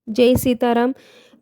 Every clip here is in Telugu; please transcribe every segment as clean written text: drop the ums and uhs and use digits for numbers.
జై సీతారాం.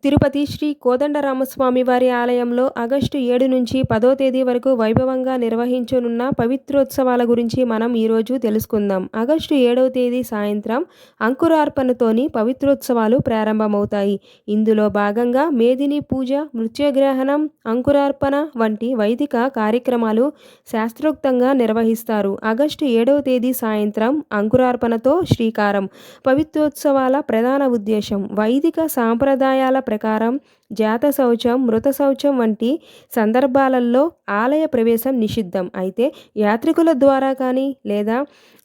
తిరుపతి శ్రీ కోదండరామస్వామి వారి ఆలయంలో ఆగస్టు 7 నుంచి 10వ తేదీ వరకు వైభవంగా నిర్వహించనున్న పవిత్రోత్సవాల గురించి మనం ఈరోజు తెలుసుకుందాం. ఆగస్టు 7వ తేదీ సాయంత్రం అంకురార్పణతోని పవిత్రోత్సవాలు ప్రారంభమవుతాయి. ఇందులో భాగంగా మేదిని పూజ, మృత్యుగ్రహణం, అంకురార్పణ వంటి వైదిక కార్యక్రమాలు శాస్త్రోక్తంగా నిర్వహిస్తారు. ఆగస్టు 7వ తేదీ సాయంత్రం అంకురార్పణతో శ్రీకారం. పవిత్రోత్సవాల ప్రధాన ఉద్దేశం వైదిక సాంప్రదాయాల ప్రకారం జాత శౌచం, మృత శౌచం వంటి సందర్భాలలో ఆలయ ప్రవేశం నిషిద్ధం. అయితే యాత్రికుల ద్వారా కానీ లేదా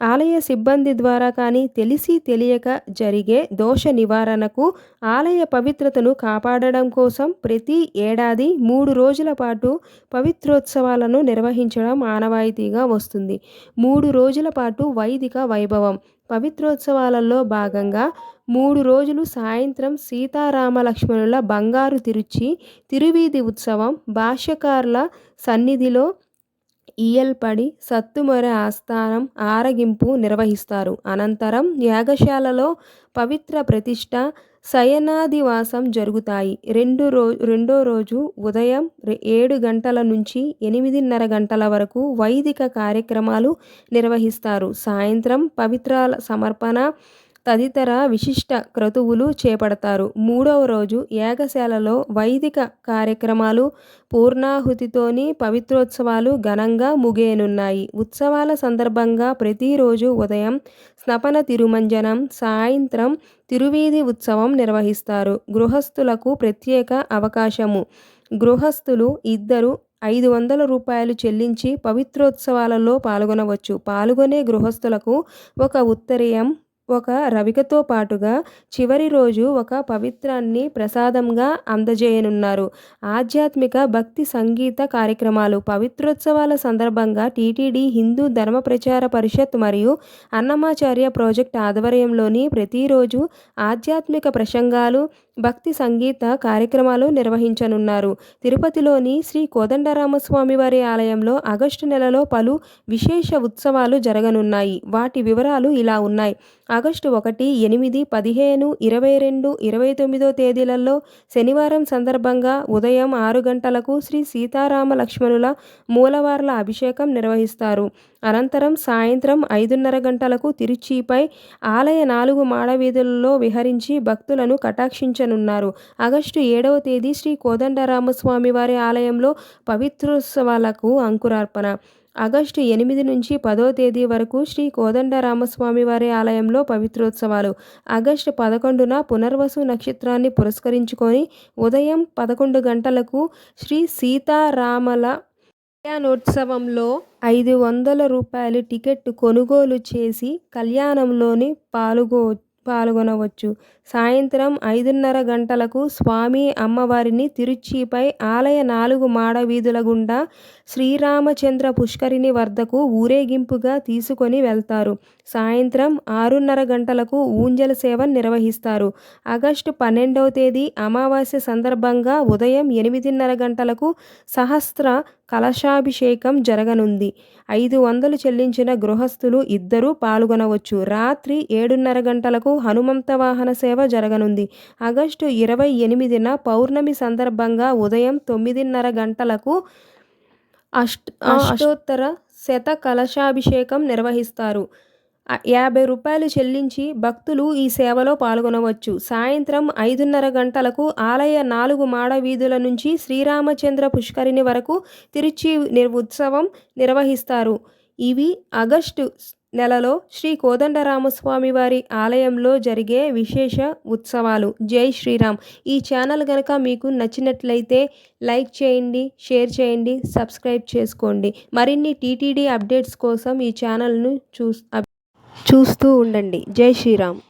ఆలయ సిబ్బంది ద్వారా కానీ తెలిసి తెలియక జరిగే దోష నివారణకు, ఆలయ పవిత్రతను కాపాడడం కోసం ప్రతి ఏడాది 3 రోజుల పాటు పవిత్రోత్సవాలను నిర్వహించడం ఆనవాయితీగా వస్తుంది. 3 రోజుల పాటు వైదిక వైభవం. పవిత్రోత్సవాలలో భాగంగా 3 రోజులు సాయంత్రం సీతారామలక్ష్మణుల బంగారు తిరువీధి ఉత్సవం భాష్యకారుల సన్నిధిలో ఇయ్యల్పడి సత్తుమొర ఆస్థానం ఆరగింపు నిర్వహిస్తారు. అనంతరం యాగశాలలో పవిత్ర ప్రతిష్ఠ, శయనాదివాసం జరుగుతాయి. రెండో రోజు ఉదయం 7 గంటల నుంచి 8:30 గంటల వరకు వైదిక కార్యక్రమాలు నిర్వహిస్తారు. సాయంత్రం పవిత్రాల సమర్పణ తదితర విశిష్ట క్రతువులు చేపడతారు. 3వ రోజు యాగశాలలో వైదిక కార్యక్రమాలు పూర్ణాహుతితోని పవిత్రోత్సవాలు ఘనంగా ముగియనున్నాయి. ఉత్సవాల సందర్భంగా ప్రతిరోజు ఉదయం స్నపన తిరుమంజనం, సాయంత్రం తిరువీధి ఉత్సవం నిర్వహిస్తారు. గృహస్థులకు ప్రత్యేక అవకాశము. గృహస్థులు ఇద్దరు 500 రూపాయలు చెల్లించి పవిత్రోత్సవాలలో పాల్గొనవచ్చు. పాల్గొనే గృహస్థులకు ఒక ఉత్తరీయం, ఒక రవికతో పాటుగా చివరి రోజు ఒక పవిత్రాన్ని ప్రసాదంగా అందజేయనున్నారు. ఆధ్యాత్మిక భక్తి సంగీత కార్యక్రమాలు. పవిత్రోత్సవాల సందర్భంగా టీటీడీ హిందూ ధర్మ ప్రచార పరిషత్ మరియు అన్నమాచార్య ప్రాజెక్ట్ ఆధ్వర్యంలోని ప్రతిరోజు ఆధ్యాత్మిక ప్రసంగాలు, భక్తి సంగీత కార్యక్రమాలు నిర్వహించనున్నారు. తిరుపతిలోని శ్రీ కోదండరామస్వామి వారి ఆలయంలో ఆగస్టు నెలలో పలు విశేష ఉత్సవాలు జరగనున్నాయి. వాటి వివరాలు ఇలా ఉన్నాయి. ఆగస్టు 1, 8, 15, 22, 29 తేదీలలో శనివారం సందర్భంగా ఉదయం 6 గంటలకు శ్రీ సీతారామ లక్ష్మణుల మూలవార్ల అభిషేకం నిర్వహిస్తారు. అనంతరం సాయంత్రం 5:30 గంటలకు తిరుచిపై ఆలయ 4 మాడవీధులలో విహరించి భక్తులను కటాక్షించనున్నారు. ఆగస్టు 7వ తేదీ శ్రీ కోదండరామస్వామి వారి ఆలయంలో పవిత్రోత్సవాలకు అంకురార్పణ. ఆగస్టు 8 నుంచి 10వ తేదీ వరకు శ్రీ కోదండరామస్వామి వారి ఆలయంలో పవిత్రోత్సవాలు. ఆగస్టు 11న పునర్వసు నక్షత్రాన్ని పురస్కరించుకొని ఉదయం 11 గంటలకు శ్రీ సీతారామల కళ్యాణోత్సవంలో 500 రూపాయల టికెట్ కొనుగోలు చేసి కళ్యాణంలోని పాల్గొనవచ్చు. సాయంత్రం 5:30 గంటలకు స్వామి అమ్మవారిని తిరుచిపై ఆలయ 4 మాడవీధుల గుండా శ్రీరామచంద్ర పుష్కరిణి వద్దకు ఊరేగింపుగా తీసుకొని వెళ్తారు. సాయంత్రం 6:30 గంటలకు ఊంజల సేవ నిర్వహిస్తారు. ఆగస్టు 12వ తేదీ అమావాస్య సందర్భంగా ఉదయం 8:30 గంటలకు సహస్ర కలశాభిషేకం జరగనుంది. 500 చెల్లించిన గృహస్థులు ఇద్దరూ పాల్గొనవచ్చు. రాత్రి 7:30 గంటలకు హనుమంత వాహన సేవ జరగనుంది. ఆగస్టు 28న పౌర్ణమి సందర్భంగా ఉదయం 9:30 గంటలకు అష్టోత్తర శత కలశాభిషేకం నిర్వహిస్తారు. 50 రూపాయలు చెల్లించి భక్తులు ఈ సేవలో పాల్గొనవచ్చు. సాయంత్రం 5:30 గంటలకు ఆలయ 4 మాడవీధుల నుంచి శ్రీరామచంద్ర పుష్కరిణి వరకు తిరుచి ఉత్సవం నిర్వహిస్తారు. ఇవి ఆగస్టు నెలలో శ్రీ కోదండరామస్వామి వారి ఆలయంలో జరిగే విశేష ఉత్సవాలు. జై శ్రీరామ్. ఈ ఛానల్ కనుక మీకు నచ్చినట్లయితే లైక్ చేయండి, షేర్ చేయండి, సబ్స్క్రైబ్ చేసుకోండి. మరిన్ని టీటీడీ అప్డేట్స్ కోసం ఈ ఛానల్ను చూస్తూ ఉండండి. జై శ్రీరామ్.